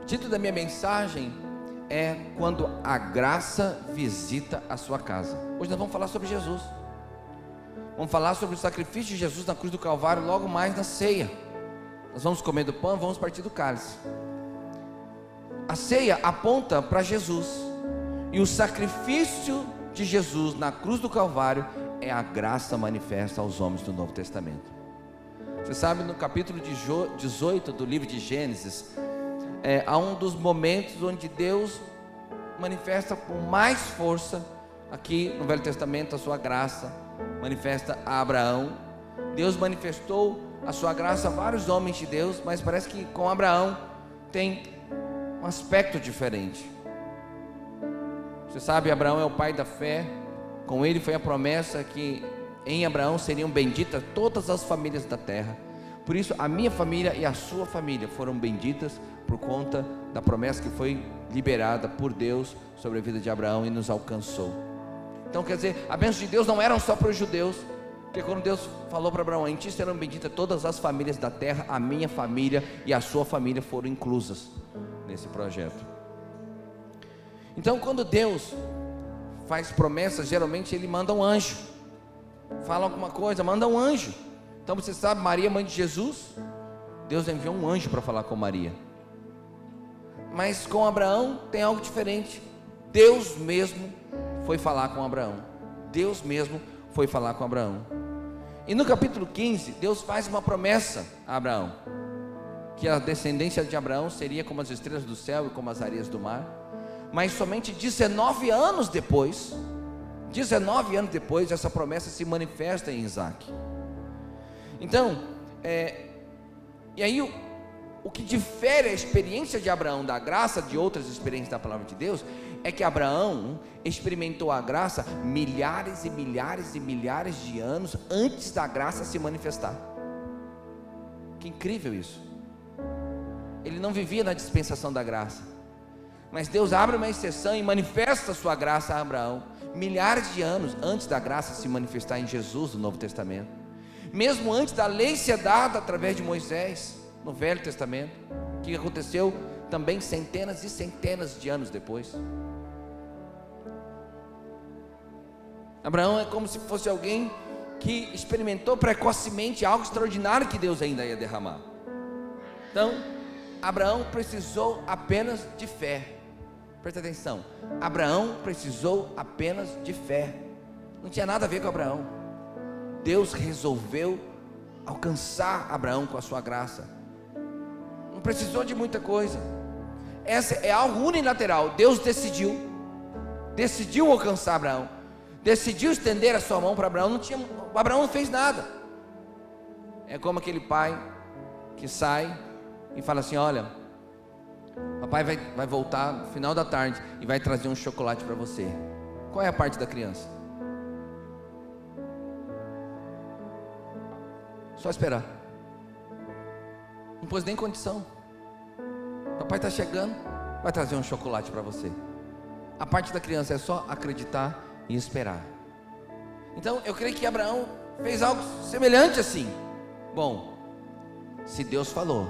título da minha mensagem é Quando a Graça Visita a Sua Casa. Hoje nós vamos falar sobre Jesus. Vamos falar sobre o sacrifício de Jesus na cruz do Calvário, logo mais na ceia. Nós vamos comer do pão, vamos partir do cálice. A ceia aponta para Jesus, e o sacrifício de Jesus na cruz do Calvário é a graça manifesta aos homens do Novo Testamento. Você sabe, no capítulo 18 do livro de Gênesis, há um dos momentos onde Deus manifesta com mais força, aqui no Velho Testamento, a sua graça manifesta a Abraão. Deus manifestou a sua graça a vários homens de Deus, mas parece que com Abraão tem um aspecto diferente. Você sabe, Abraão é o pai da fé. Com ele foi a promessa que em Abraão seriam benditas todas as famílias da terra. Por isso a minha família e a sua família foram benditas por conta da promessa que foi liberada por Deus sobre a vida de Abraão e nos alcançou. Então quer dizer, a bênção de Deus não eram só para os judeus, porque quando Deus falou para Abraão: em ti serão benditas todas as famílias da terra, a minha família e a sua família foram inclusas nesse projeto. Então quando Deus faz promessas, geralmente Ele manda um anjo, fala alguma coisa, manda um anjo. Então você sabe, Maria, mãe de Jesus, Deus enviou um anjo para falar com Maria. Mas com Abraão tem algo diferente. Deus mesmo foi falar com Abraão. Deus mesmo foi falar com Abraão. E no capítulo 15, Deus faz uma promessa a Abraão, que a descendência de Abraão seria como as estrelas do céu e como as areias do mar. Mas somente 19 anos depois, essa promessa se manifesta em Isaac. Então, e aí o que difere a experiência de Abraão da graça de outras experiências da palavra de Deus, é que Abraão experimentou a graça milhares e milhares e milhares de anos antes da graça se manifestar. Que incrível isso! Ele não vivia na dispensação da graça, mas Deus abre uma exceção e manifesta a sua graça a Abraão milhares de anos antes da graça se manifestar em Jesus no Novo Testamento. Mesmo antes da lei ser dada através de Moisés no Velho Testamento, que aconteceu também centenas e centenas de anos depois. Abraão é como se fosse alguém que experimentou precocemente algo extraordinário que Deus ainda ia derramar. Então, Abraão precisou apenas de fé. Presta atenção, Abraão precisou apenas de fé. Não tinha nada a ver com Abraão. Deus resolveu alcançar Abraão com a sua graça. Não precisou de muita coisa. Essa é algo unilateral. Deus decidiu alcançar Abraão, decidiu estender a sua mão para Abraão. Abraão não fez nada. É como aquele pai que sai e fala assim: olha, papai vai voltar no final da tarde e vai trazer um chocolate para você. Qual é a parte da criança? Só esperar. Não pôs nem condição. Papai está chegando, vai trazer um chocolate para você. A parte da criança é só acreditar e esperar. Então eu creio que Abraão fez algo semelhante assim. Bom, se Deus falou,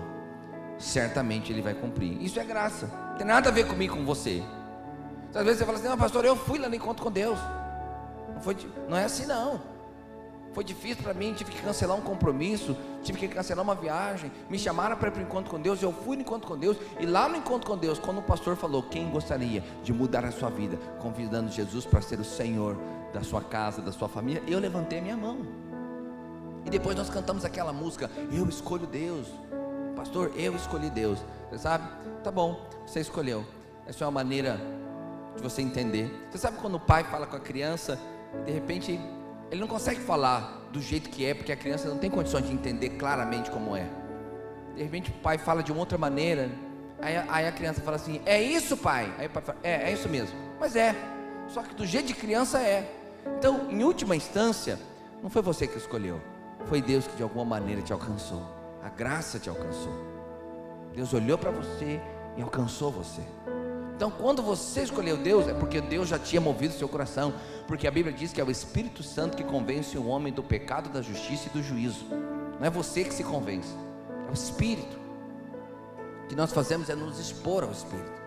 certamente Ele vai cumprir. Isso é graça, não tem nada a ver comigo, com você. Às vezes você fala assim: não, pastor, eu fui lá no encontro com Deus. Não é assim não. Foi difícil para mim, tive que cancelar um compromisso, tive que cancelar uma viagem, me chamaram para ir para o encontro com Deus, eu fui no encontro com Deus, e lá no encontro com Deus, quando o pastor falou: quem gostaria de mudar a sua vida, convidando Jesus para ser o Senhor da sua casa, da sua família, eu levantei a minha mão. E depois nós cantamos aquela música: eu escolho Deus. Pastor, eu escolhi Deus. Você sabe? Tá bom, você escolheu. Essa é uma maneira de você entender. Você sabe quando o pai fala com a criança, e de repente ele não consegue falar do jeito que é, porque a criança não tem condições de entender claramente como é. De repente o pai fala de uma outra maneira, aí a criança fala assim: é isso, pai? Aí o pai fala: é isso mesmo. Mas só que do jeito de criança é. Então, em última instância, não foi você que escolheu, foi Deus que de alguma maneira te alcançou. A graça te alcançou. Deus olhou para você e alcançou você. Então quando você escolheu Deus, é porque Deus já tinha movido seu coração. Porque a Bíblia diz que é o Espírito Santo que convence o homem do pecado, da justiça e do juízo. Não é você que se convence, é o Espírito. que nós fazemos é nos expor ao Espírito.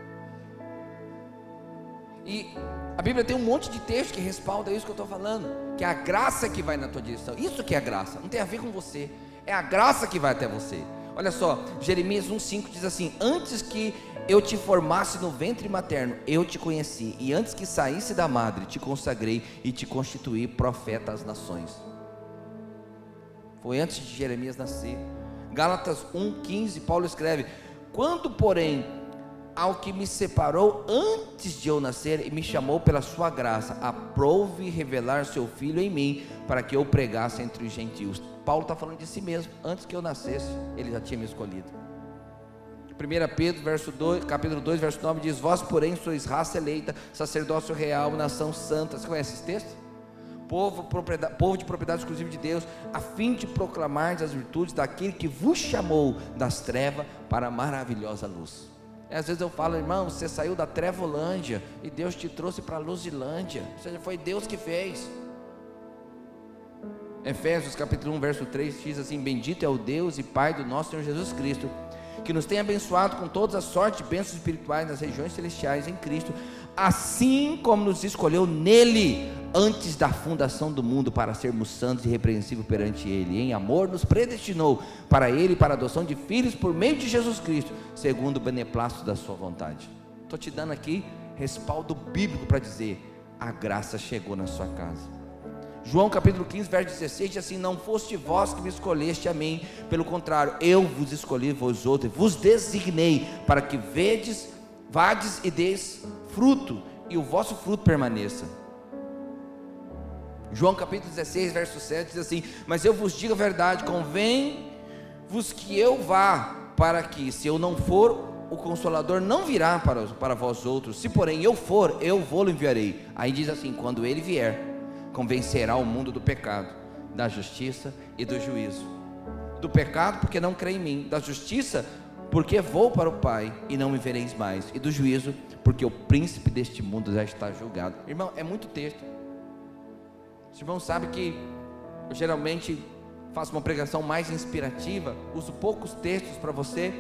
E a Bíblia tem um monte de texto que respalda isso que eu estou falando, que é a graça que vai na tua direção. Isso que é a graça, não tem a ver com você, é a graça que vai até você. Olha só, Jeremias 1,5 diz assim: antes que eu te formasse no ventre materno, eu te conheci, e antes que saísse da madre, te consagrei e te constituí profeta às nações. Foi antes de Jeremias nascer. Gálatas 1,15, Paulo escreve: quando porém ao que me separou antes de eu nascer e me chamou pela sua graça, aprouve revelar seu filho em mim, para que eu pregasse entre os gentios. Paulo está falando de si mesmo. Antes que eu nascesse, ele já tinha me escolhido. 1 Pedro capítulo 2, verso 9 diz: vós porém sois raça eleita, sacerdócio real, nação santa. Você conhece esse texto? Povo de propriedade exclusiva de Deus, a fim de proclamar as virtudes daquele que vos chamou das trevas para a maravilhosa luz. Às vezes eu falo: irmão, você saiu da Trevolândia e Deus te trouxe para a Luzilândia, ou seja, foi Deus que fez. Efésios capítulo 1, verso 3 diz assim: bendito é o Deus e Pai do nosso Senhor Jesus Cristo, que nos tem abençoado com todas as sortes de bênçãos espirituais nas regiões celestiais em Cristo, assim como nos escolheu nele antes da fundação do mundo, para sermos santos e irrepreensíveis perante ele. Em amor nos predestinou para ele, para a adoção de filhos por meio de Jesus Cristo, segundo o beneplácito da sua vontade. Estou te dando aqui respaldo bíblico para dizer: a graça chegou na sua casa. João capítulo 15, verso 16 diz assim: não foste vós que me escolheste a mim, pelo contrário, eu vos escolhi vós outros, vos designei para que vades e deis fruto, e o vosso fruto permaneça. João capítulo 16, verso 7 diz assim: mas eu vos digo a verdade, convém-vos que eu vá, para que, se eu não for, o Consolador não virá para vós outros. Se porém eu for, eu vou-lo enviarei. Aí diz assim: quando ele vier, convencerá o mundo do pecado, da justiça e do juízo. Do pecado, porque não crê em mim; da justiça, porque vou para o Pai e não me vereis mais; e do juízo, porque o príncipe deste mundo já está julgado. Irmão, é muito texto. Os irmãos sabem que eu geralmente faço uma pregação mais inspirativa, uso poucos textos para você,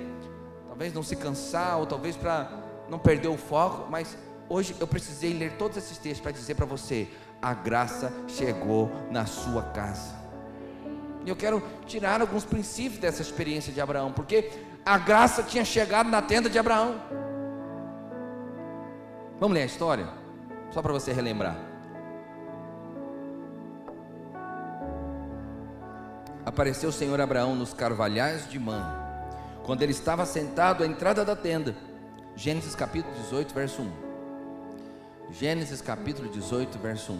talvez não se cansar, ou talvez para não perder o foco, mas hoje eu precisei ler todos esses textos para dizer para você: a graça chegou na sua casa. E eu quero tirar alguns princípios dessa experiência de Abraão, porque a graça tinha chegado na tenda de Abraão. Vamos ler a história? Só para você relembrar. Apareceu o Senhor a Abraão nos carvalhais de Mamre, quando ele estava sentado à entrada da tenda. Gênesis capítulo 18, verso 1. Gênesis capítulo 18, verso 1.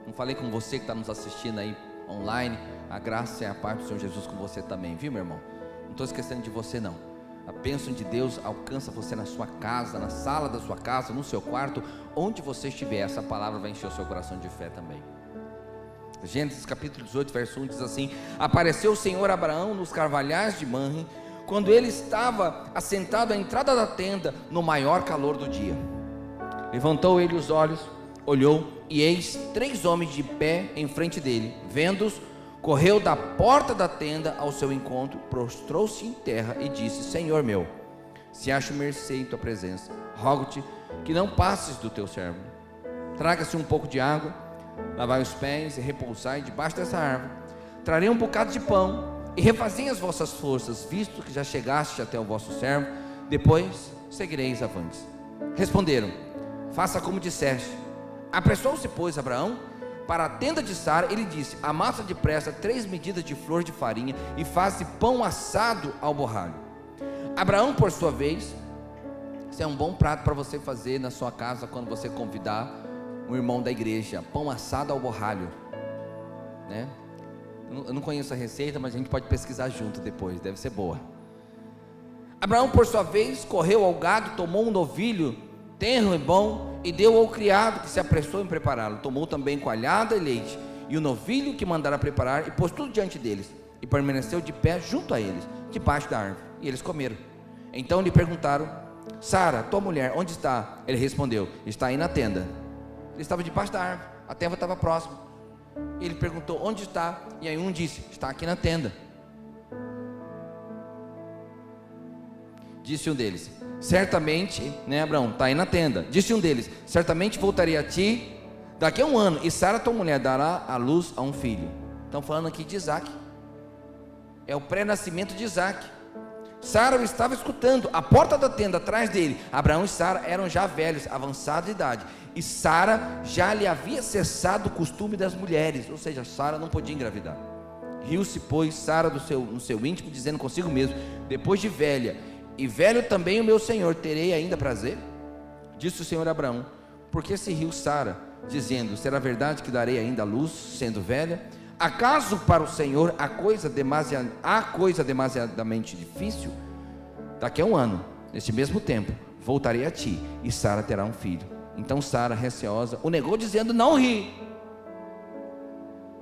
Não falei com você que está nos assistindo aí online? A graça é a parte do Senhor Jesus com você também, viu, meu irmão? Não estou esquecendo de você, não. A bênção de Deus alcança você na sua casa, na sala da sua casa, no seu quarto, onde você estiver. Essa palavra vai encher o seu coração de fé também. Gênesis capítulo 18, verso 1 diz assim: apareceu o Senhor a Abraão nos carvalhais de Mamre, quando ele estava assentado à entrada da tenda, no maior calor do dia. Levantou ele os olhos, olhou, e eis 3 homens de pé em frente dele. Vendo-os, correu da porta da tenda ao seu encontro, prostrou-se em terra e disse: Senhor meu, se acho mercê em tua presença, rogo-te que não passes do teu servo. Traga-se um pouco de água, lavai os pés e repousai debaixo dessa árvore. Trarei um bocado de pão e refazei as vossas forças, visto que já chegaste até o vosso servo. Depois seguireis avante. Responderam: faça como disseste. Apressou-se, pois, Abraão para a tenda de Sara. Ele disse: amassa depressa 3 medidas de flor de farinha e faze pão assado ao borralho. Abraão, por sua vez, isso é um bom prato para você fazer na sua casa quando você convidar um irmão da igreja: pão assado ao borralho, né? Eu não conheço a receita, mas a gente pode pesquisar junto depois, deve ser boa. Abraão, por sua vez, correu ao gado, tomou um novilho tenro e bom, e deu ao criado, que se apressou em prepará-lo. Tomou também coalhada e leite, e o novilho que mandara preparar, e pôs tudo diante deles, e permaneceu de pé junto a eles, debaixo da árvore, e eles comeram. Então lhe perguntaram: Sara, tua mulher, onde está? Ele respondeu: está aí na tenda. Ele estava debaixo da árvore, a tenda estava próxima. Ele perguntou: onde está? E aí um disse: está aqui na tenda. Disse um deles: certamente, né, Abraão, está aí na tenda. Disse um deles: certamente voltarei a ti daqui a 1 ano, e Sara, tua mulher, dará à luz a um filho. Estão falando aqui de Isaac. É o pré-nascimento de Isaac. Sara o estava escutando, à porta da tenda atrás dele. Abraão e Sara eram já velhos, avançados de idade, e Sara já lhe havia cessado o costume das mulheres, ou seja, Sara não podia engravidar. Riu-se, pois, Sara no seu íntimo, dizendo consigo mesmo: depois de velha, e velho também o meu senhor, terei ainda prazer? Disse o Senhor a Abraão: por que se riu Sara, dizendo: será verdade que darei ainda a luz, sendo velha? Acaso para o Senhor há coisa demasiadamente difícil? Daqui a 1 ano, neste mesmo tempo, voltarei a ti, e Sara terá um filho. Então Sara, receosa, o negou, dizendo: não ri.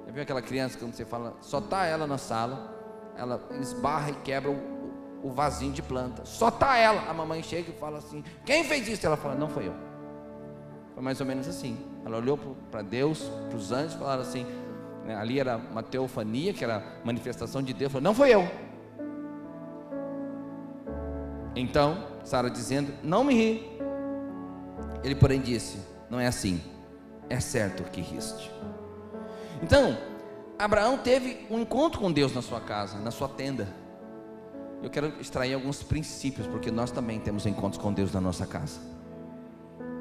Já viu aquela criança, quando você fala, só está ela na sala, ela esbarra e quebra o vasinho de planta, só está ela. A mamãe chega e fala assim: quem fez isso? Ela fala: não foi eu. Foi mais ou menos assim. Ela olhou para Deus, para os anjos, falaram assim, ali era uma teofania, que era manifestação de Deus, falou: não foi eu. Então Sara, dizendo: não me ri. Ele, porém, disse: não é assim, é certo que riste. Então Abraão teve um encontro com Deus na sua casa, na sua tenda. Eu quero extrair alguns princípios, porque nós também temos encontros com Deus na nossa casa.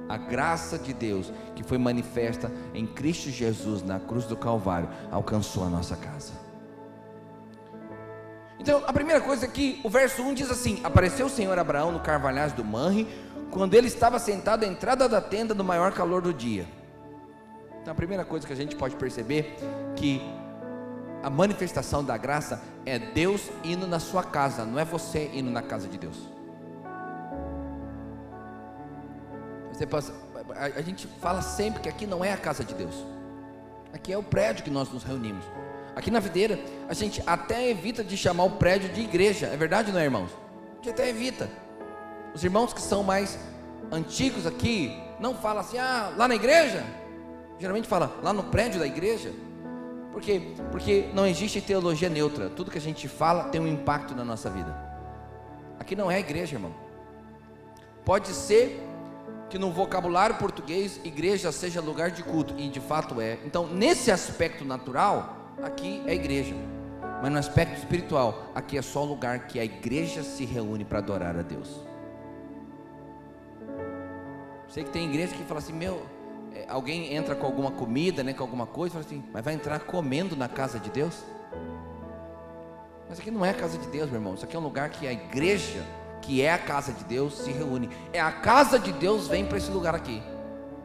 A graça de Deus, que foi manifesta em Cristo Jesus na cruz do Calvário, alcançou a nossa casa. Então a primeira coisa é que o verso 1 diz assim: apareceu o Senhor a Abraão no carvalhais do Manre, quando ele estava sentado à entrada da tenda no maior calor do dia. Então a primeira coisa que a gente pode perceber, que a manifestação da graça é Deus indo na sua casa, não é você indo na casa de Deus. A gente fala sempre que aqui não é a casa de Deus, aqui é o prédio que nós nos reunimos. Aqui na Videira a gente até evita de chamar o prédio de igreja, é verdade, não é, irmãos? A gente até evita. Os irmãos que são mais antigos aqui não falam assim: ah, lá na igreja. Geralmente fala lá no prédio da igreja. Por quê? Porque não existe teologia neutra. Tudo que a gente fala tem um impacto na nossa vida. Aqui não é igreja, irmão. Pode ser que no vocabulário português igreja seja lugar de culto, e de fato é. Então nesse aspecto natural, aqui é igreja. Mas no aspecto espiritual, aqui é só o lugar que a igreja se reúne para adorar a Deus. Sei que tem igreja que fala assim: alguém entra com alguma comida, com alguma coisa, fala assim: mas vai entrar comendo na casa de Deus? Mas aqui não é a casa de Deus, meu irmão. Isso aqui é um lugar que a igreja, que é a casa de Deus, se reúne. É a casa de Deus, vem para esse lugar aqui.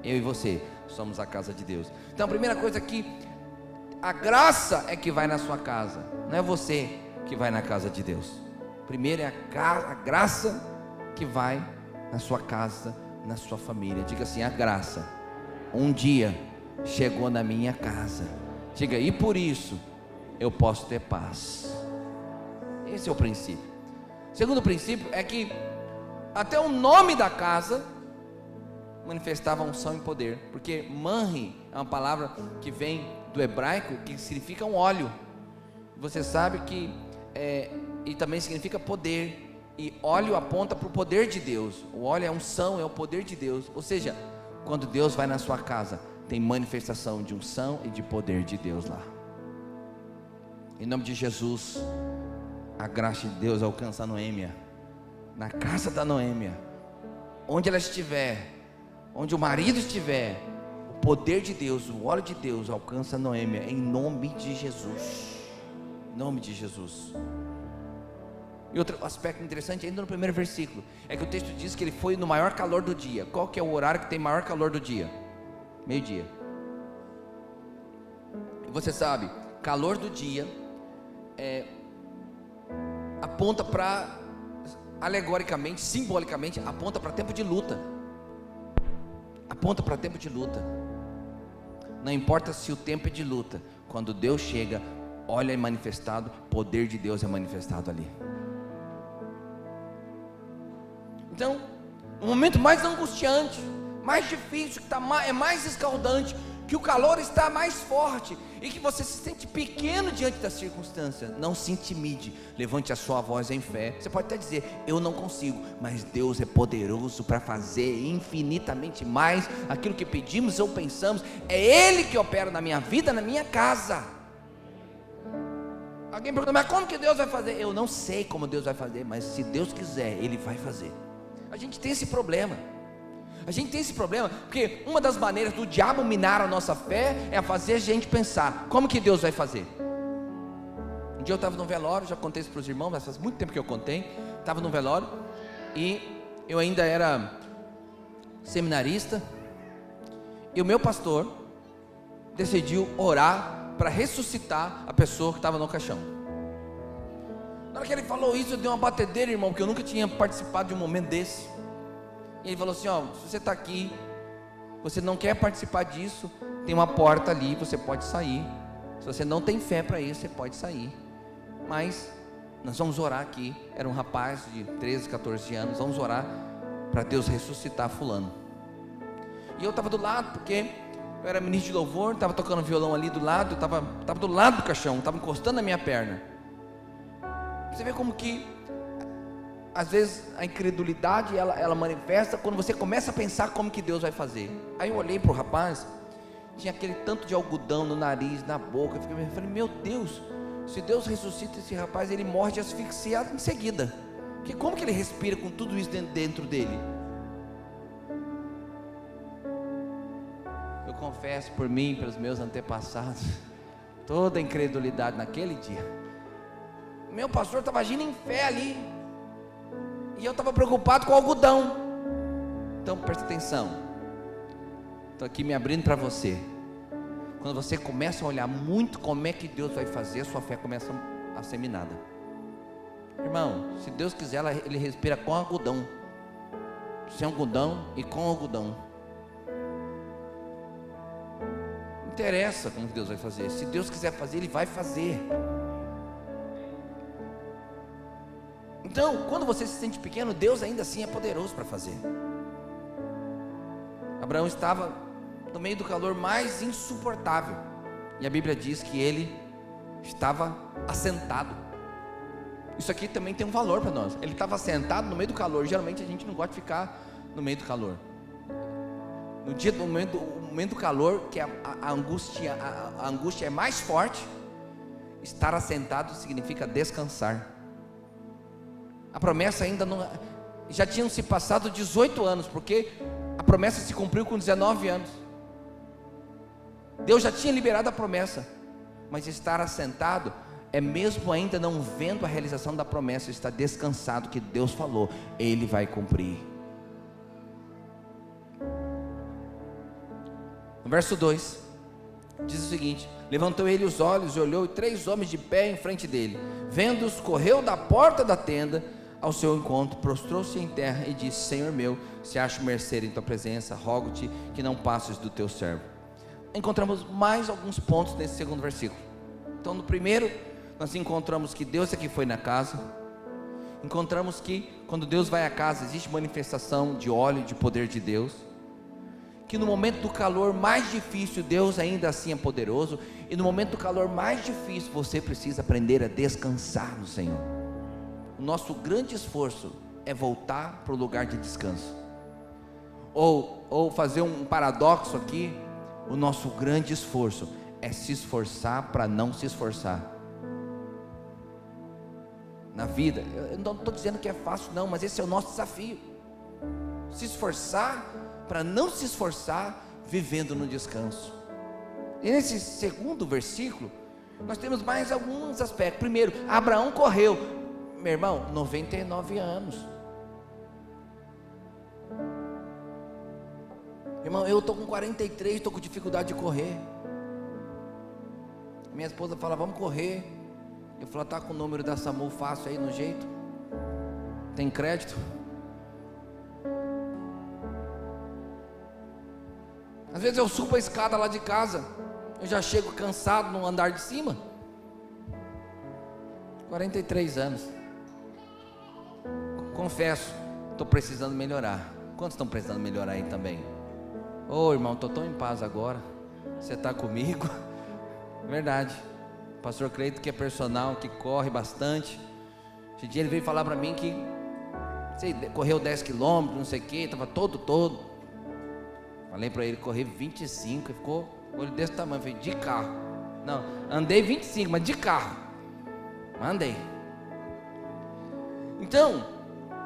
Eu e você somos a casa de Deus. Então a primeira coisa aqui, a graça é que vai na sua casa, não é você que vai na casa de Deus. Primeiro é a graça que vai na sua casa, na sua família. Diga assim: a graça um dia chegou na minha casa. Diga: e por isso eu posso ter paz. Esse é o princípio. Segundo princípio é que até o nome da casa manifestava unção e poder, porque manri é uma palavra que vem do hebraico, que significa um óleo. Você sabe que e também significa poder, e óleo aponta para o poder de Deus. O óleo é unção, é o poder de Deus. Ou seja, quando Deus vai na sua casa, tem manifestação de unção e de poder de Deus lá. Em nome de Jesus, a graça de Deus alcança a Noêmia, na casa da Noêmia, onde ela estiver, onde o marido estiver, o poder de Deus, o óleo de Deus alcança a Noêmia, em nome de Jesus. Em nome de Jesus. E outro aspecto interessante, ainda no primeiro versículo, é que o texto diz que ele foi no maior calor do dia. Qual que é o horário que tem maior calor do dia? Meio-dia. E você sabe, calor do dia aponta para, alegoricamente, simbolicamente, aponta para tempo de luta. Aponta para tempo de luta. Não importa se o tempo é de luta, quando Deus chega, óleo é manifestado, poder de Deus é manifestado ali. Então, o momento mais angustiante, mais difícil, é mais escaldante, que o calor está mais forte e que você se sente pequeno diante da circunstância, não se intimide, levante a sua voz em fé. Você pode até dizer: eu não consigo, mas Deus é poderoso para fazer infinitamente mais aquilo que pedimos ou pensamos. É Ele que opera na minha vida, na minha casa. Alguém pergunta: mas como que Deus vai fazer? Eu não sei como Deus vai fazer, mas se Deus quiser, Ele vai fazer. A gente tem esse problema. Porque uma das maneiras do diabo minar a nossa fé é fazer a gente pensar: como que Deus vai fazer? Um dia eu estava num velório, já contei isso para os irmãos, mas faz muito tempo que eu contei. Estava num velório e eu ainda era seminarista, e o meu pastor decidiu orar para ressuscitar a pessoa que estava no caixão. Na hora que ele falou isso, eu dei uma batedeira, irmão, porque eu nunca tinha participado de um momento desse. E ele falou assim: ó, se você está aqui, você não quer participar disso, tem uma porta ali, você pode sair. Se você não tem fé para isso, você pode sair. Mas nós vamos orar aqui. Era um rapaz de 13, 14 anos. Vamos orar para Deus ressuscitar fulano. E eu estava do lado, porque eu era ministro de louvor, estava tocando violão ali do lado. Eu estava do lado do caixão, estava encostando na minha perna. Você vê como que às vezes a incredulidade ela manifesta quando você começa a pensar como que Deus vai fazer. Aí eu olhei para o rapaz, tinha aquele tanto de algodão no nariz, na boca. Eu falei: meu Deus, se Deus ressuscita esse rapaz, ele morre de asfixia em seguida. Porque como que ele respira com tudo isso dentro dele? Eu confesso por mim, pelos meus antepassados, toda a incredulidade naquele dia. Meu pastor estava agindo em fé ali, e eu estava preocupado com o algodão. Então presta atenção, estou aqui me abrindo para você. Quando você começa a olhar muito como é que Deus vai fazer, a sua fé começa a ser minada. Irmão, se Deus quiser, Ele respira com algodão, sem algodão e com algodão. Não interessa como Deus vai fazer. Se Deus quiser fazer, Ele vai fazer. Então, quando você se sente pequeno, Deus ainda assim é poderoso para fazer. Abraão estava no meio do calor mais insuportável, e a Bíblia diz que ele estava assentado. Isso aqui também tem um valor para nós. Ele estava assentado no meio do calor. Geralmente a gente não gosta de ficar no meio do calor. No momento do calor, que a angústia é mais forte, estar assentado significa descansar. A promessa ainda não, já tinham se passado 18 anos, porque a promessa se cumpriu com 19 anos. Deus já tinha liberado a promessa, mas estar assentado é mesmo ainda não vendo a realização da promessa, está descansado que Deus falou, Ele vai cumprir. No verso 2, diz o seguinte: levantou ele os olhos e olhou, e 3 homens de pé em frente dele. Vendo-os, correu da porta da tenda ao seu encontro, prostrou-se em terra e disse: Senhor meu, se acho mercê em tua presença, rogo-te que não passes do teu servo. Encontramos mais alguns pontos nesse segundo versículo. Então, no primeiro, nós encontramos que Deus aqui foi na casa. Encontramos que quando Deus vai à casa, existe manifestação de óleo, de poder de Deus. Que no momento do calor mais difícil, Deus ainda assim é poderoso. E no momento do calor mais difícil, você precisa aprender a descansar no Senhor. O nosso grande esforço é voltar para o lugar de descanso. Ou fazer um paradoxo aqui: o nosso grande esforço é se esforçar para não se esforçar. Na vida, eu não estou dizendo que é fácil não, mas esse é o nosso desafio. Se esforçar para não se esforçar, vivendo no descanso. E nesse segundo versículo, nós temos mais alguns aspectos. Primeiro, Abraão correu. Meu irmão, 99 anos. Irmão, eu estou com 43, estou com dificuldade de correr. Minha esposa fala: vamos correr. Eu falo: tá com o número da SAMU fácil aí no jeito? Tem crédito? Às vezes eu subo a escada lá de casa, eu já chego cansado no andar de cima. 43 anos. Confesso, estou precisando melhorar. Quantos estão precisando melhorar aí também? Ô irmão, estou tão em paz agora. Você está comigo? Verdade. O pastor Cleito, que é personal, que corre bastante. Esse dia ele veio falar para mim que correu 10 quilômetros, não sei o que, estava todo. Falei para ele correr 25, ele ficou olho desse tamanho. Falei, de carro. Não, andei 25, mas de carro. Andei. Então,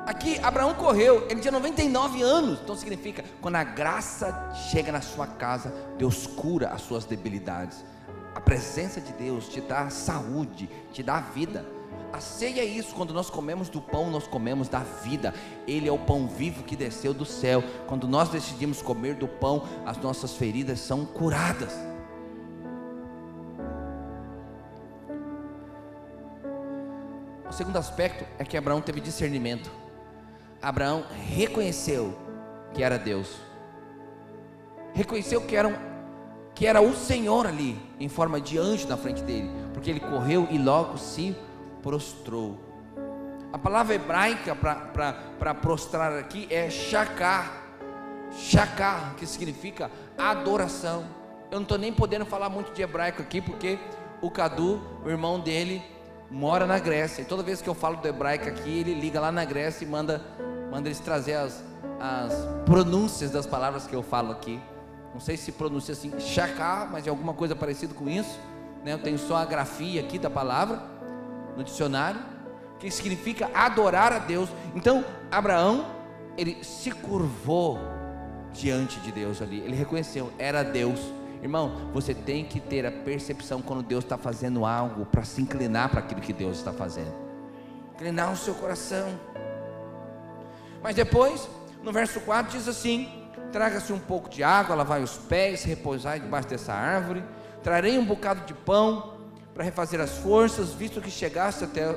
aqui Abraão correu, ele tinha 99 anos. Então significa, quando a graça chega na sua casa, Deus cura as suas debilidades. A presença de Deus te dá saúde, te dá vida. A ceia é isso, quando nós comemos do pão, nós comemos da vida. Ele é o pão vivo que desceu do céu. Quando nós decidimos comer do pão, as nossas feridas são curadas. O segundo aspecto é que Abraão teve discernimento. Abraão reconheceu que era Deus, reconheceu que era o Senhor ali, em forma de anjo na frente dele, porque ele correu e logo se prostrou. A palavra hebraica para prostrar aqui é shakar, que significa adoração. Eu não estou nem podendo falar muito de hebraico aqui, porque o Cadu, o irmão dele, mora na Grécia, e toda vez que eu falo do hebraico aqui, ele liga lá na Grécia e manda eles trazer as pronúncias das palavras que eu falo aqui. Não sei se pronuncia assim, shakar, mas é alguma coisa parecida com isso, né? Eu tenho só a grafia aqui da palavra no dicionário, que significa adorar a Deus. Então Abraão, ele se curvou diante de Deus ali, ele reconheceu, era Deus. Irmão, você tem que ter a percepção quando Deus está fazendo algo, para se inclinar para aquilo que Deus está fazendo, inclinar o seu coração. Mas depois, no verso 4 diz assim: traga-se um pouco de água, lavai os pés, repousai debaixo dessa árvore, trarei um bocado de pão para refazer as forças, visto que chegaste até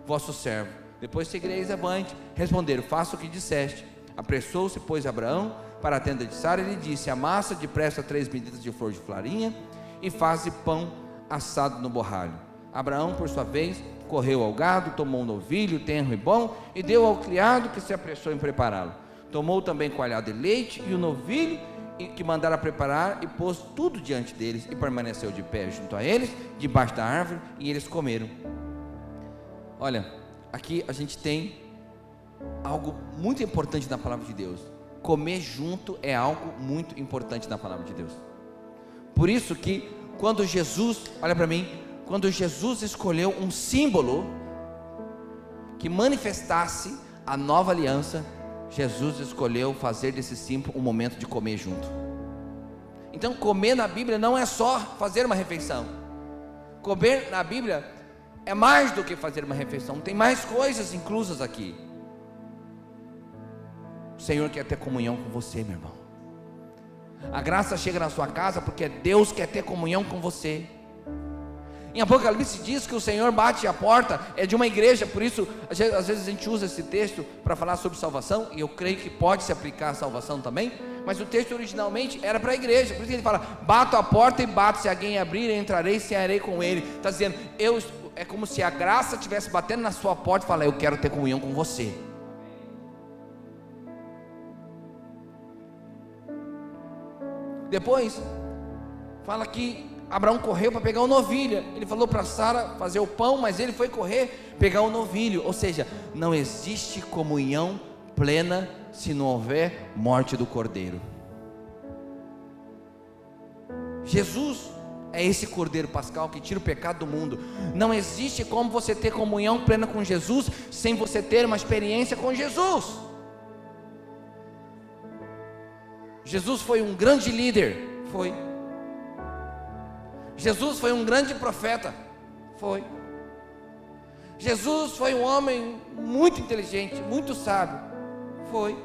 vosso servo. Depois seguireis avante. Responderam: faça o que disseste. Apressou-se, pois, Abraão para a tenda de Sara, e lhe disse: amassa depressa 3 medidas de flor de farinha e faze pão assado no borralho. Abraão, por sua vez, correu ao gado, tomou um novilho tenro e bom, e deu ao criado, que se apressou em prepará-lo. Tomou também coalhada de leite e o novilho que mandara preparar, e pôs tudo diante deles, e permaneceu de pé junto a eles, debaixo da árvore, e eles comeram. Olha, aqui a gente tem algo muito importante na palavra de Deus. Comer junto é algo muito importante na palavra de Deus. Por isso que quando Jesus, olha para mim, quando Jesus escolheu um símbolo que manifestasse a nova aliança, Jesus escolheu fazer desse símbolo um momento de comer junto. Então comer na Bíblia não é só fazer uma refeição. Comer na Bíblia é mais do que fazer uma refeição, tem mais coisas inclusas aqui. O Senhor quer ter comunhão com você, meu irmão. A graça chega na sua casa porque Deus quer ter comunhão com você. Em Apocalipse diz que o Senhor bate a porta, é de uma igreja. Por isso, às vezes a gente usa esse texto para falar sobre salvação, e eu creio que pode se aplicar à salvação também, mas o texto originalmente era para a igreja. Por isso que ele fala: bato a porta e bato, se alguém abrir, entrarei e cearei com ele. Está dizendo, é como se a graça estivesse batendo na sua porta e falar: eu quero ter comunhão com você. Depois fala que Abraão correu para pegar o novilho. Ele falou para Sara fazer o pão, mas ele foi correr pegar o novilho. Ou seja, não existe comunhão plena se não houver morte do cordeiro. Jesus é esse cordeiro pascal que tira o pecado do mundo. Não existe como você ter comunhão plena com Jesus sem você ter uma experiência com Jesus. Jesus foi um grande líder, foi. Jesus foi um grande profeta, foi. Jesus foi um homem muito inteligente, muito sábio, foi.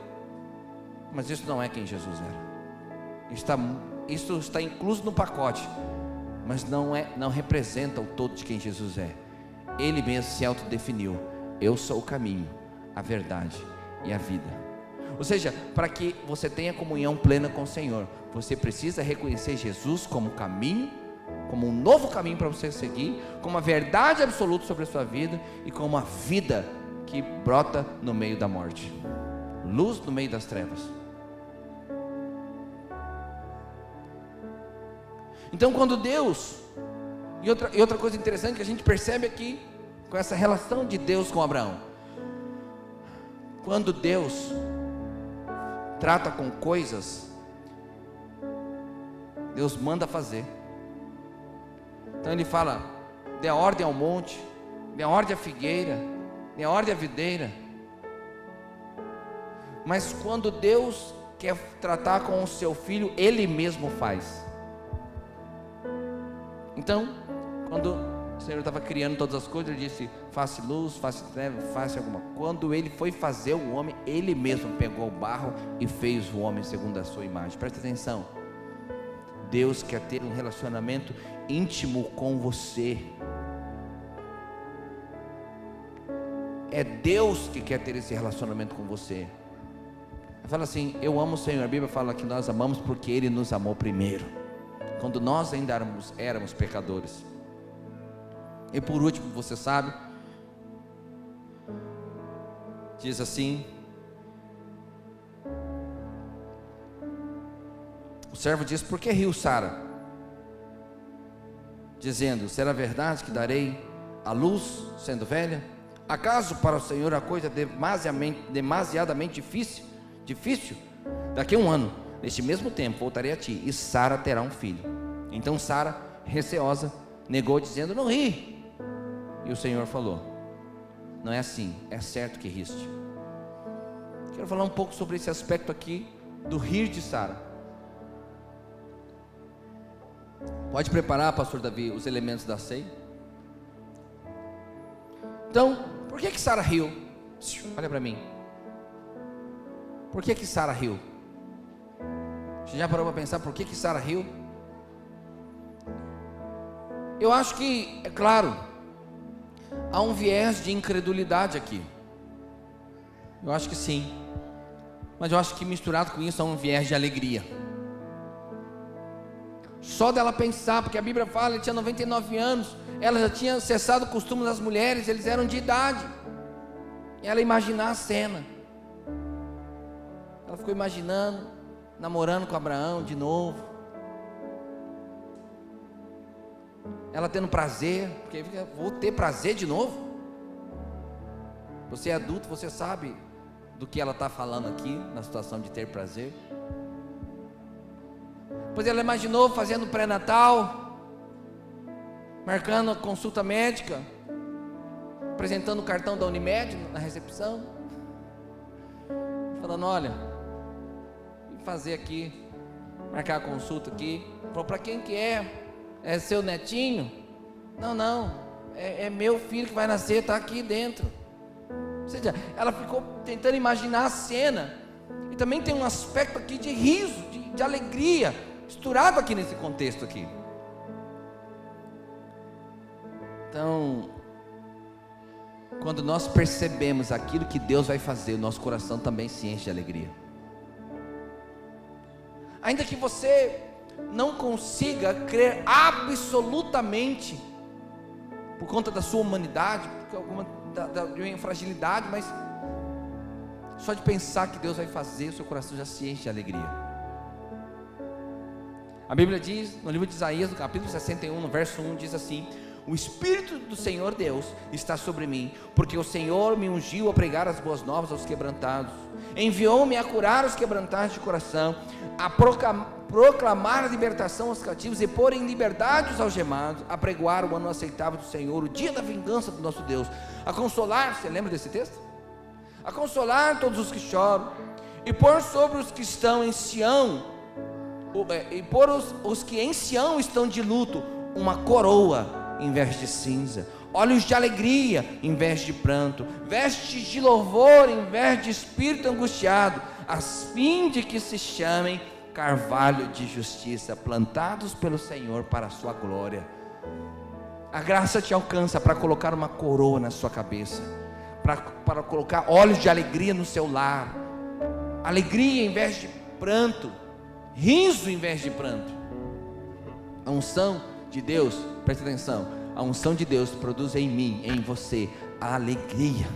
Mas isso não é quem Jesus era. Isso está incluso no pacote, mas não representa o todo de quem Jesus é. Ele mesmo se autodefiniu: eu sou o caminho, a verdade e a vida. Ou seja, para que você tenha comunhão plena com o Senhor, você precisa reconhecer Jesus como caminho, como um novo caminho para você seguir, como uma verdade absoluta sobre a sua vida, e como uma vida que brota no meio da morte, luz no meio das trevas. Então quando Deus, e outra coisa interessante que a gente percebe aqui, com essa relação de Deus com Abraão, quando Deus trata com coisas, Deus manda fazer. Então Ele fala: dê ordem ao monte, dê ordem à figueira, dê ordem à videira. Mas quando Deus quer tratar com o seu filho, Ele mesmo faz. Então, quando o Senhor estava criando todas as coisas, Ele disse: faça luz, faça treva, faça alguma coisa. Quando Ele foi fazer o homem, Ele mesmo pegou o barro e fez o homem segundo a sua imagem. Presta atenção, Deus quer ter um relacionamento íntimo com você. É Deus que quer ter esse relacionamento com você. Fala assim: eu amo o Senhor. A Bíblia fala que nós amamos porque Ele nos amou primeiro, quando nós ainda éramos pecadores. E por último, você sabe, diz assim: o servo diz: por que riu Sara? Dizendo: será verdade que darei a luz sendo velha? Acaso para o Senhor a coisa demasiadamente difícil? Daqui a 1 ano, neste mesmo tempo, voltarei a ti, e Sara terá um filho. Então Sara, receosa, negou, dizendo: não ri. E o Senhor falou: não é assim, é certo que riste. Quero falar um pouco sobre esse aspecto aqui do rir de Sara. Pode preparar, pastor Davi, os elementos da ceia. Então, por que Sara riu? Olha para mim. Por que Sara riu? Você já parou para pensar por que Sara riu? Eu acho que, é claro, há um viés de incredulidade aqui. Eu acho que sim. Mas eu acho que misturado com isso há um viés de alegria. Só dela pensar, porque a Bíblia fala, ele tinha 99 anos, ela já tinha cessado o costume das mulheres, eles eram de idade. E ela imaginar a cena. Ela ficou imaginando, namorando com Abraão de novo. Ela tendo prazer, porque vou ter prazer de novo. Você é adulto, você sabe do que ela está falando aqui, na situação de ter prazer. Pois ela imaginou fazendo pré-natal, marcando a consulta médica, apresentando o cartão da Unimed na recepção, falando: olha, vim fazer aqui, marcar a consulta aqui. Falou: para quem que é? É seu netinho? Não, é meu filho que vai nascer, está aqui dentro. Ou seja, ela ficou tentando imaginar a cena. E também tem um aspecto aqui de riso, de alegria, misturado aqui nesse contexto aqui. Então, quando nós percebemos aquilo que Deus vai fazer, o nosso coração também se enche de alegria. Ainda que você não consiga crer absolutamente, por conta da sua humanidade, porque alguma da minha fragilidade, mas só de pensar que Deus vai fazer, o seu coração já se enche de alegria. A Bíblia diz, no livro de Isaías, no capítulo 61, no verso 1, diz assim: o Espírito do Senhor Deus está sobre mim, porque o Senhor me ungiu a pregar as boas novas aos quebrantados, enviou-me a curar os quebrantados de coração, a proclamar a libertação aos cativos e pôr em liberdade os algemados, a pregoar o ano aceitável do Senhor, o dia da vingança do nosso Deus, a consolar, você lembra desse texto? A consolar todos os que choram, e pôr sobre os que estão em Sião, e pôr os que em Sião estão de luto, uma coroa em vez de cinza, olhos de alegria em vez de pranto, vestes de louvor em vez de espírito angustiado, a fim de que se chamem carvalho de justiça, plantados pelo Senhor para a sua glória. A graça te alcança para colocar uma coroa na sua cabeça, para colocar olhos de alegria no seu lar, alegria em vez de pranto, riso em vez de pranto. A unção de Deus, presta atenção, a unção de Deus produz em mim, em você, a alegria.